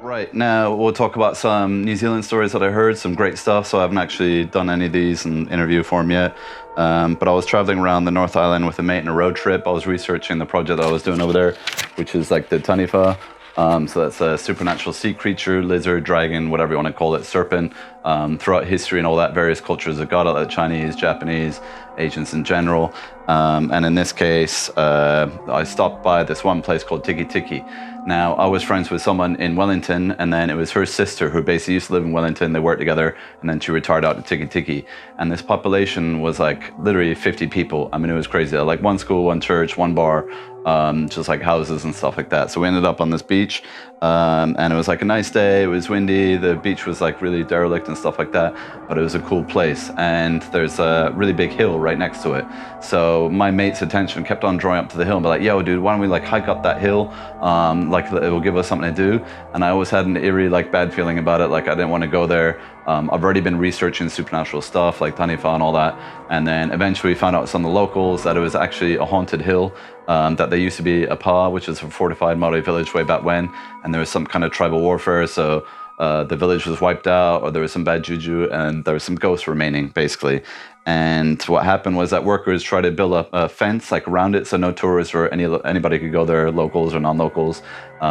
Right, now we'll talk about some New Zealand stories that I heard, some great stuff. So I haven't actually done any of these in interview form yet. But I was traveling around the North Island with a mate in a road trip. I was researching the project that I was doing over there, which is like the Taniwha. So that's a supernatural sea creature, lizard, dragon, whatever you want to call it, serpent. Throughout history and all that, various cultures have got it, like Chinese, Japanese, Asians in general. And in this case, I stopped by this one place called Tikitiki. Now, I was friends with someone in Wellington, and then it was her sister who basically used to live in Wellington. They worked together, and then she retired out to Tikitiki. And this population was like literally 50 people. I mean, it was crazy. Like one school, one church, one bar, just like houses and stuff like that. So we ended up on this beach, and it was like a nice day. It was windy. The beach was like really derelict and stuff like that, but it was a cool place. And there's a really big hill right next to it. So my mate's attention kept on drawing up to the hill and be like, yo, dude, why don't we like hike up that hill? Like it will give us something to do. And I always had an eerie, like bad feeling about it. Like I didn't want to go there. I've already been researching supernatural stuff like Taniwha and all that. And then eventually found out some of the locals that it was actually a haunted hill, that there used to be a pa, which is a fortified Maori village way back when. And there was some kind of tribal warfare. So the village was wiped out, or there was some bad juju, and there was some ghosts remaining, basically. And what happened was that workers tried to build up a fence like around it, so no tourists or anybody could go there, locals or non-locals,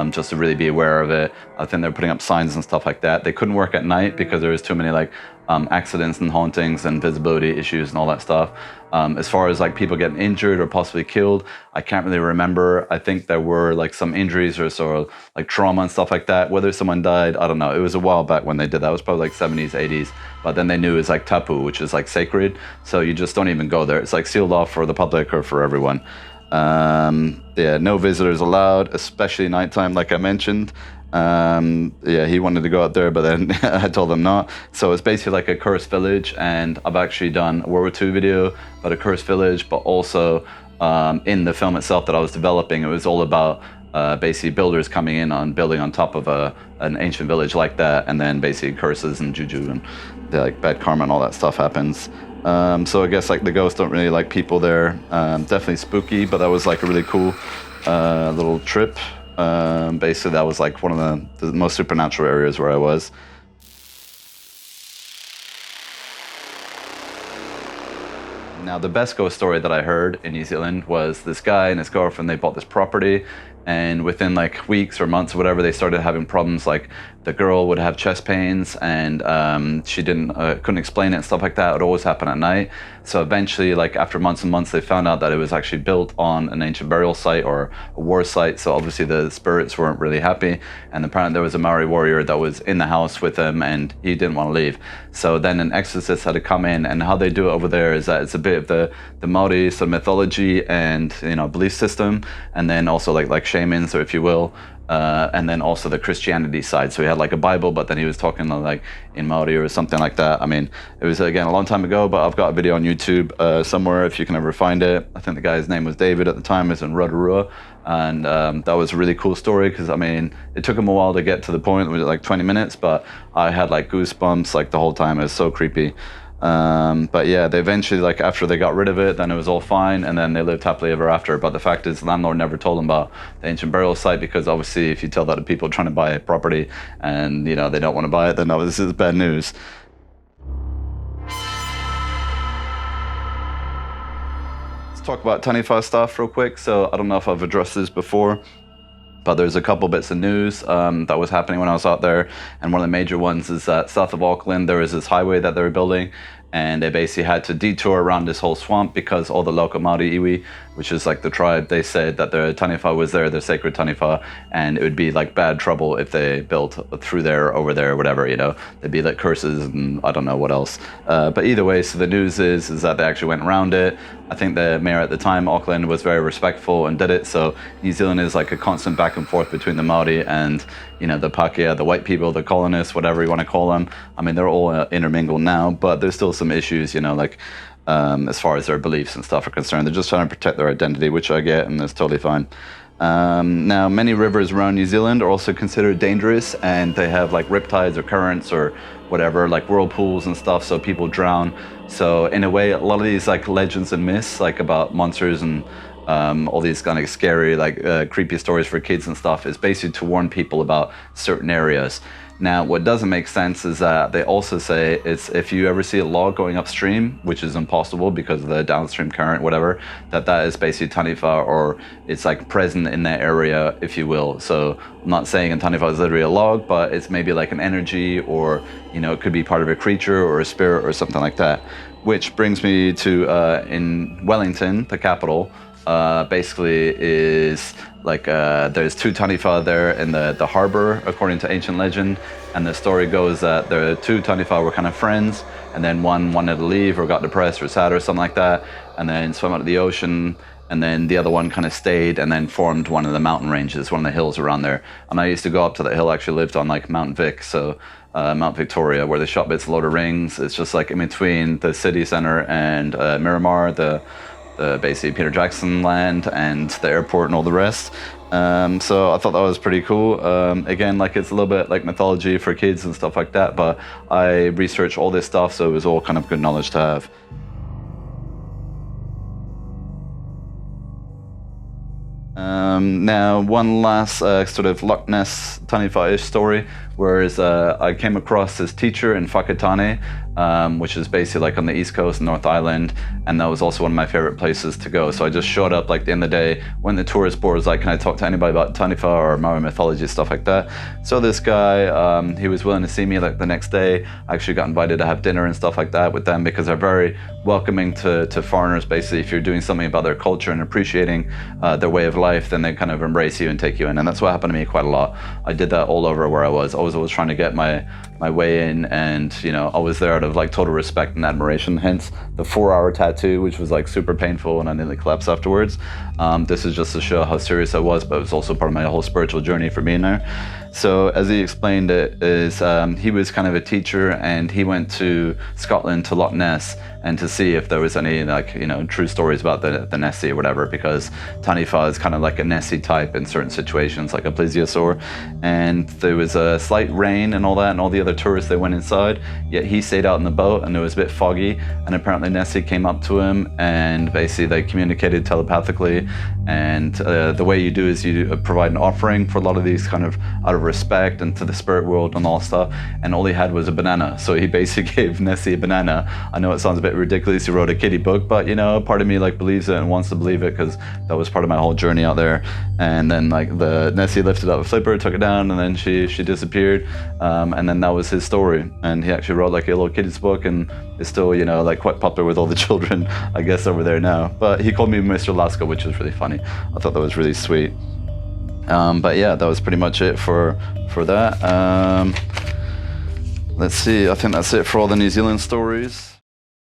just to really be aware of it. I think they're putting up signs and stuff like that. They couldn't work at night because there was too many like accidents and hauntings and visibility issues and all that stuff. As far as like people getting injured or possibly killed, I can't really remember. I think there were like some injuries or sort of like trauma and stuff like that. Whether someone died, I don't know. It was a while back when they did that. It was probably like 70s, 80s. But then they knew it's like tapu, which is like sacred. So you just don't even go there. It's like sealed off for the public or for everyone. Yeah, no visitors allowed, especially nighttime, like I mentioned. Yeah, he wanted to go out there, but then I told him not. So it's basically like a cursed village, and I've actually done a World War II video about a cursed village, but also in the film itself that I was developing, it was all about basically builders coming in on building on top of an ancient village like that, and then basically curses and juju and like bad karma and all that stuff happens. So I guess like the ghosts don't really like people there. Definitely spooky, but that was like a really cool little trip. Basically that was like one of the most supernatural areas where I was. Now the best ghost story that I heard in New Zealand was this guy and his girlfriend, they bought this property, and within like weeks or months or whatever, they started having problems. Like the girl would have chest pains, and she couldn't explain it and stuff like that. It would always happen at night. So eventually, like after months and months, they found out that it was actually built on an ancient burial site or a war site. So obviously the spirits weren't really happy. And apparently there was a Maori warrior that was in the house with them, and he didn't want to leave. So then an exorcist had to come in, and how they do it over there is that it's a bit of the Maori sort of mythology and belief system, and then also like shamans, or if you will. And then also the Christianity side. So he had like a Bible, but then he was talking like in Maori or something like that. I mean, it was again a long time ago, but I've got a video on YouTube somewhere if you can ever find it. I think the guy's name was David at the time. It was in ROTORUA, and that was a really cool story because I mean, it took him a while to get to the point. It was like 20 minutes, but I had like goosebumps like the whole time. It was so creepy. But yeah, they eventually, like after they got rid of it, then it was all fine, and then they lived happily ever after. But the fact is, the landlord never told them about the ancient burial site, because obviously if you tell that to people trying to buy a property and they don't want to buy it, then no, this is bad news. Let's talk about Taniwha stuff real quick. So I don't know if I've addressed this before, but there's a couple bits of news that was happening when I was out there. And one of the major ones is that south of Auckland, there is this highway that they were building, and they basically had to detour around this whole swamp because all the local Maori iwi, which is like the tribe, they said that the Taniwha was there, the sacred Taniwha, and it would be like bad trouble if they built through there, over there, whatever, there'd be like curses and I don't know what else. But either way, so the news is that they actually went around it. I think the mayor at the time, Auckland, was very respectful and did it. So New Zealand is like a constant back and forth between the Maori and, the Pākehā, the white people, the colonists, whatever you want to call them. I mean, they're all intermingled now, but there's still some issues, like as far as their beliefs and stuff are concerned. They're just trying to protect their identity, which I get, and that's totally fine. Now, many rivers around New Zealand are also considered dangerous, and they have like riptides or currents or whatever, like whirlpools and stuff, so people drown. So in a way, a lot of these like legends and myths, like about monsters and all these kind of scary, like creepy stories for kids and stuff, is basically to warn people about certain areas. Now, what doesn't make sense is that they also say it's if you ever see a log going upstream, which is impossible because of the downstream current, whatever, that is basically Taniwha, or it's like present in that area, if you will. So I'm not saying a Taniwha is literally a log, but it's maybe like an energy, or, you know, it could be part of a creature or a spirit or something like that. Which brings me to in Wellington, the capital, basically is like there's two Taniwha there in the harbour, according to ancient legend, and the story goes that the two Taniwha were kind of friends, and then one wanted to leave or got depressed or sad or something like that, and then swam out to the ocean, and then the other one kind of stayed and then formed one of the mountain ranges, one of the hills around there. And I used to go up to that hill. I actually lived on like Mount Vic, so Mount Victoria, where they shot bits of Lord of Rings. It's just like in between the city centre and Miramar, the basically Peter Jackson land and the airport and all the rest. So I thought that was pretty cool. Again, like it's a little bit like mythology for kids and stuff like that, but I researched all this stuff, so it was all kind of good knowledge to have. Now, one last sort of Loch Ness Taniwha-ish story, whereas I came across this teacher in WHAKATANE, which is basically like on the East Coast, North Island, and that was also one of my favorite places to go. So I just showed up like at the end of the day when the tourist board was like, can I talk to anybody about Taniwha or Maori mythology, stuff like that. So this guy, he was willing to see me like the next day. I actually got invited to have dinner and stuff like that with them, because they're very welcoming to foreigners. Basically, if you're doing something about their culture and appreciating their way of life, then they kind of embrace you and take you in. And that's what happened to me quite a lot. I did that all over where I was. I was always trying to get my way in, and you know, I was there out of like total respect and admiration, hence the 4-hour tattoo, which was like super painful and I nearly collapsed afterwards. This is just to show how serious I was, but it was also part of my whole spiritual journey for being there. So as he explained it, is he was kind of a teacher, and he went to Scotland, to Loch Ness, and to see if there was any, like, you know, true stories about the Nessie or whatever, because Taniwha is kind of like a Nessie type in certain situations, like a plesiosaur. And there was a slight rain and all that, and all the other tourists, they went inside, yet he stayed out in the boat, and it was a bit foggy, and apparently Nessie came up to him, and basically they communicated telepathically. And the way you do is you provide an offering for a lot of these, kind of out of respect and to the spirit world and all stuff, and all he had was a banana. So he basically gave Nessie a banana. I know it sounds a bit ridiculous, he wrote a kiddie book, but you know, part of me like believes it and wants to believe it, because that was part of my whole journey out there. And then like the Nessie lifted up a flipper, took it down, and then she disappeared, and then that was his story. And he actually wrote like a little kiddie's book, and is still, you know, like quite popular with all the children, I guess, over there now. But he called me Mr. Lasco, which was really funny. I thought that was really sweet. But yeah, that was pretty much it for that. Let's see, I think that's it for all the New Zealand stories.